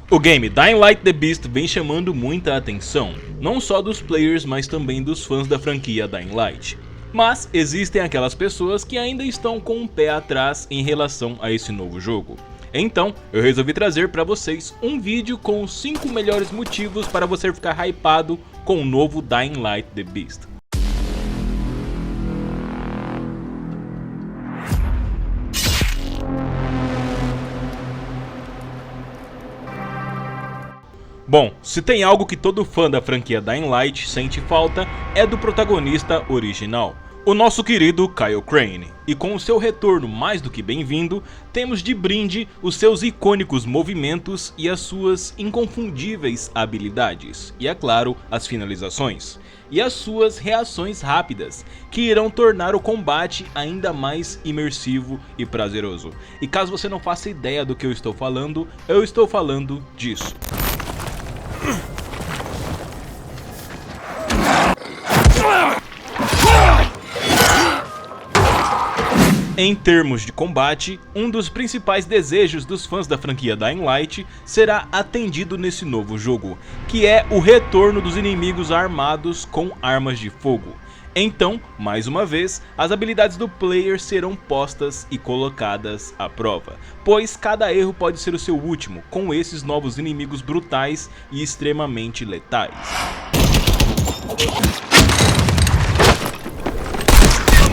O game Dying Light The Beast vem chamando muita atenção, não só dos players, mas também dos fãs da franquia Dying Light. Mas existem aquelas pessoas que ainda estão com um pé atrás em relação a esse novo jogo. Então, eu resolvi trazer para vocês um vídeo com os 5 melhores motivos para você ficar hypado com o novo Dying Light The Beast. Bom, se tem algo que todo fã da franquia Dying Light sente falta, é do protagonista original, o nosso querido Kyle Crane. E com o seu retorno mais do que bem-vindo, temos de brinde os seus icônicos movimentos e as suas inconfundíveis habilidades, e é claro, as finalizações, e as suas reações rápidas, que irão tornar o combate ainda mais imersivo e prazeroso. E caso você não faça ideia do que eu estou falando disso. Em termos de combate, um dos principais desejos dos fãs da franquia Dying Light será atendido nesse novo jogo, que é o retorno dos inimigos armados com armas de fogo. Então, mais uma vez, as habilidades do player serão postas e colocadas à prova, pois cada erro pode ser o seu último, com esses novos inimigos brutais e extremamente letais.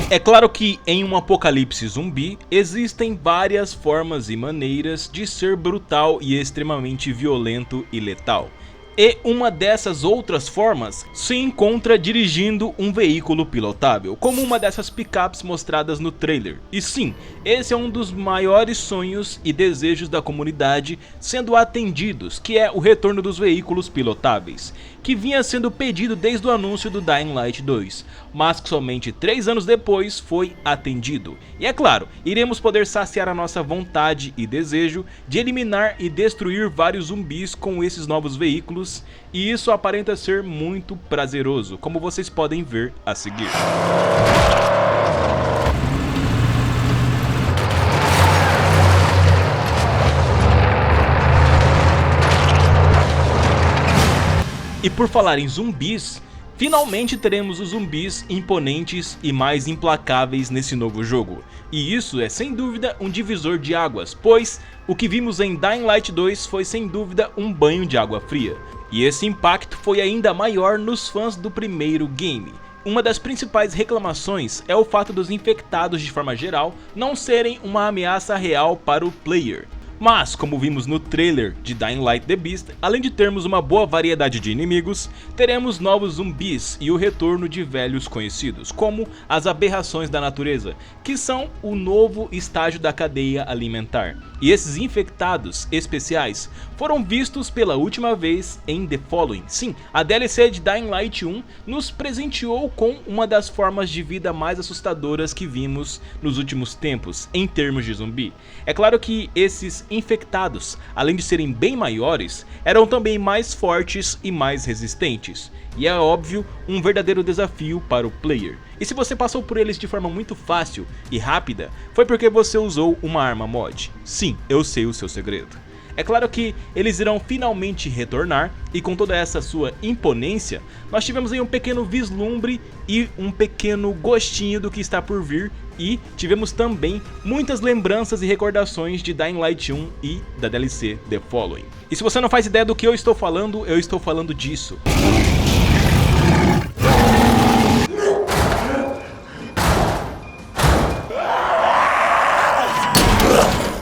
É claro que em um apocalipse zumbi, existem várias formas e maneiras de ser brutal e extremamente violento e letal. E uma dessas outras formas se encontra dirigindo um veículo pilotável, como uma dessas picapes mostradas no trailer. E sim, esse é um dos maiores sonhos e desejos da comunidade sendo atendidos, que é o retorno dos veículos pilotáveis, que vinha sendo pedido desde o anúncio do Dying Light 2, mas que somente 3 anos depois foi atendido. E é claro, iremos poder saciar a nossa vontade e desejo de eliminar e destruir vários zumbis com esses novos veículos, e isso aparenta ser muito prazeroso, como vocês podem ver a seguir. E por falar em zumbis, finalmente teremos os zumbis imponentes e mais implacáveis nesse novo jogo. E isso é sem dúvida um divisor de águas, pois o que vimos em Dying Light 2 foi sem dúvida um banho de água fria. E esse impacto foi ainda maior nos fãs do primeiro game. Uma das principais reclamações é o fato dos infectados de forma geral não serem uma ameaça real para o player. Mas, como vimos no trailer de Dying Light The Beast, além de termos uma boa variedade de inimigos, teremos novos zumbis e o retorno de velhos conhecidos, como as aberrações da natureza, que são o novo estágio da cadeia alimentar. E esses infectados especiais foram vistos pela última vez em The Following. Sim, a DLC de Dying Light 1 nos presenteou com uma das formas de vida mais assustadoras que vimos nos últimos tempos, em termos de zumbi. É claro que esses infectados, além de serem bem maiores, eram também mais fortes e mais resistentes. E é óbvio, um verdadeiro desafio para o player. E se você passou por eles de forma muito fácil e rápida, foi porque você usou uma arma mod. Sim, eu sei o seu segredo. É claro que eles irão finalmente retornar, e com toda essa sua imponência, nós tivemos aí um pequeno vislumbre e um pequeno gostinho do que está por vir, e tivemos também muitas lembranças e recordações de Dying Light 1 e da DLC The Following. E se você não faz ideia do que eu estou falando disso.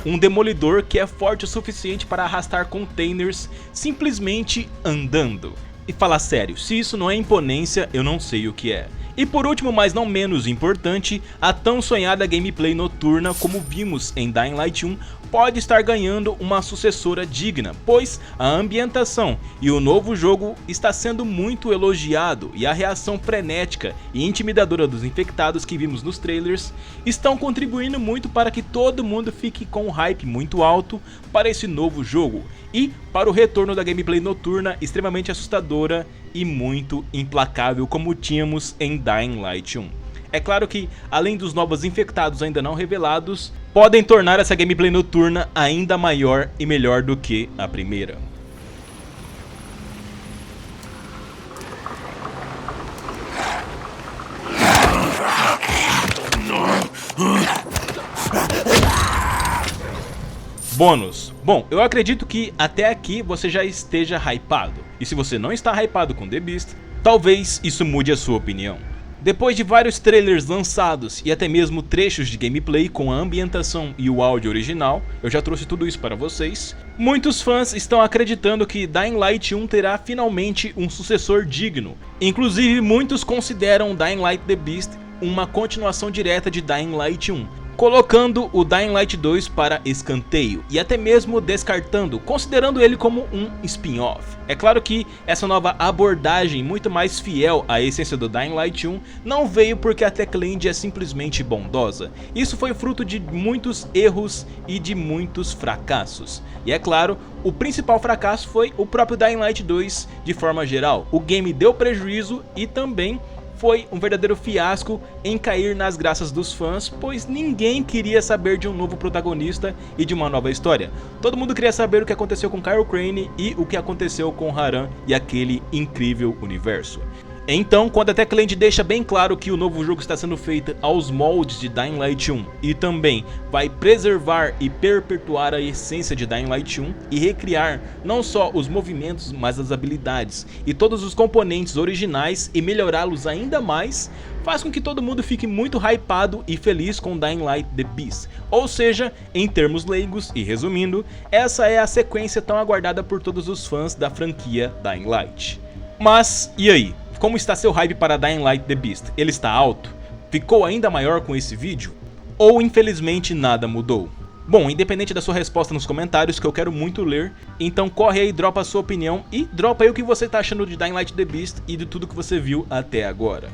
Um demolidor que é forte o suficiente para arrastar containers simplesmente andando. E falar sério, se isso não é imponência, eu não sei o que é. E por último, mas não menos importante, a tão sonhada gameplay noturna, como vimos em Dying Light 1, pode estar ganhando uma sucessora digna, pois a ambientação e o novo jogo está sendo muito elogiado, e a reação frenética e intimidadora dos infectados que vimos nos trailers estão contribuindo muito para que todo mundo fique com um hype muito alto para esse novo jogo e para o retorno da gameplay noturna extremamente assustadora e muito implacável como tínhamos em Dying Light 1. É claro que, além dos novos infectados ainda não revelados, podem tornar essa gameplay noturna ainda maior e melhor do que a primeira. Bônus. Bom, eu acredito que até aqui você já esteja hypado, e se você não está hypado com The Beast, talvez isso mude a sua opinião. Depois de vários trailers lançados e até mesmo trechos de gameplay com a ambientação e o áudio original, eu já trouxe tudo isso para vocês, muitos fãs estão acreditando que Dying Light 1 terá finalmente um sucessor digno. Inclusive muitos consideram Dying Light The Beast uma continuação direta de Dying Light 1, colocando o Dying Light 2 para escanteio e até mesmo descartando, considerando ele como um spin-off. É claro que essa nova abordagem, muito mais fiel à essência do Dying Light 1, não veio porque a Techland é simplesmente bondosa. Isso foi fruto de muitos erros e de muitos fracassos. E é claro, o principal fracasso foi o próprio Dying Light 2 de forma geral. O game deu prejuízo e também foi um verdadeiro fiasco em cair nas graças dos fãs, pois ninguém queria saber de um novo protagonista e de uma nova história. Todo mundo queria saber o que aconteceu com Kyle Crane e o que aconteceu com Haran e aquele incrível universo. Então, quando a Techland deixa bem claro que o novo jogo está sendo feito aos moldes de Dying Light 1 e também vai preservar e perpetuar a essência de Dying Light 1 e recriar não só os movimentos, mas as habilidades e todos os componentes originais e melhorá-los ainda mais, faz com que todo mundo fique muito hypado e feliz com Dying Light The Beast. Ou seja, em termos leigos e resumindo, essa é a sequência tão aguardada por todos os fãs da franquia Dying Light. Mas, e aí? Como está seu hype para Dying Light The Beast? Ele está alto? Ficou ainda maior com esse vídeo? Ou infelizmente nada mudou? Bom, independente da sua resposta nos comentários, que eu quero muito ler, então corre aí, dropa a sua opinião e dropa aí o que você está achando de Dying Light The Beast e de tudo que você viu até agora.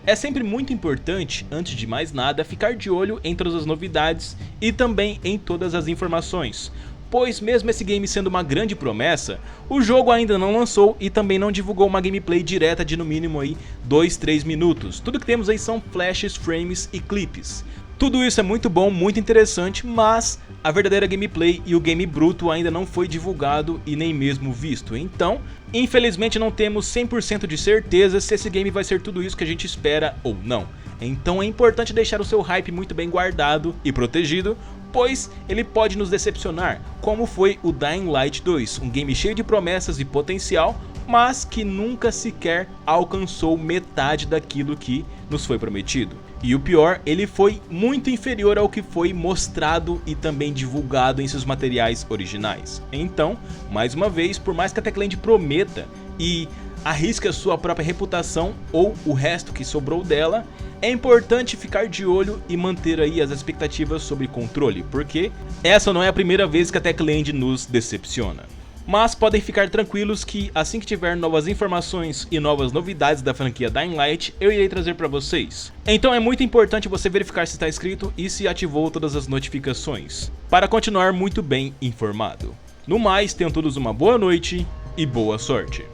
É sempre muito importante, antes de mais nada, ficar de olho em todas as novidades e também em todas as informações, pois mesmo esse game sendo uma grande promessa, o jogo ainda não lançou e também não divulgou uma gameplay direta de no mínimo aí 2-3 minutos. Tudo que temos aí são flashes, frames e clipes. Tudo isso é muito bom, muito interessante, mas a verdadeira gameplay e o game bruto ainda não foi divulgado e nem mesmo visto. Então, infelizmente não temos 100% de certeza se esse game vai ser tudo isso que a gente espera ou não. Então é importante deixar o seu hype muito bem guardado e protegido, pois ele pode nos decepcionar, como foi o Dying Light 2, um game cheio de promessas e potencial, mas que nunca sequer alcançou metade daquilo que nos foi prometido. E o pior, ele foi muito inferior ao que foi mostrado e também divulgado em seus materiais originais. Então, mais uma vez, por mais que a Techland prometa e arrisque a sua própria reputação ou o resto que sobrou dela, é importante ficar de olho e manter aí as expectativas sob controle, porque essa não é a primeira vez que a Techland nos decepciona. Mas podem ficar tranquilos que assim que tiver novas informações e novas novidades da franquia Dying Light, eu irei trazer para vocês. Então é muito importante você verificar se está inscrito e se ativou todas as notificações, para continuar muito bem informado. No mais, tenham todos uma boa noite e boa sorte.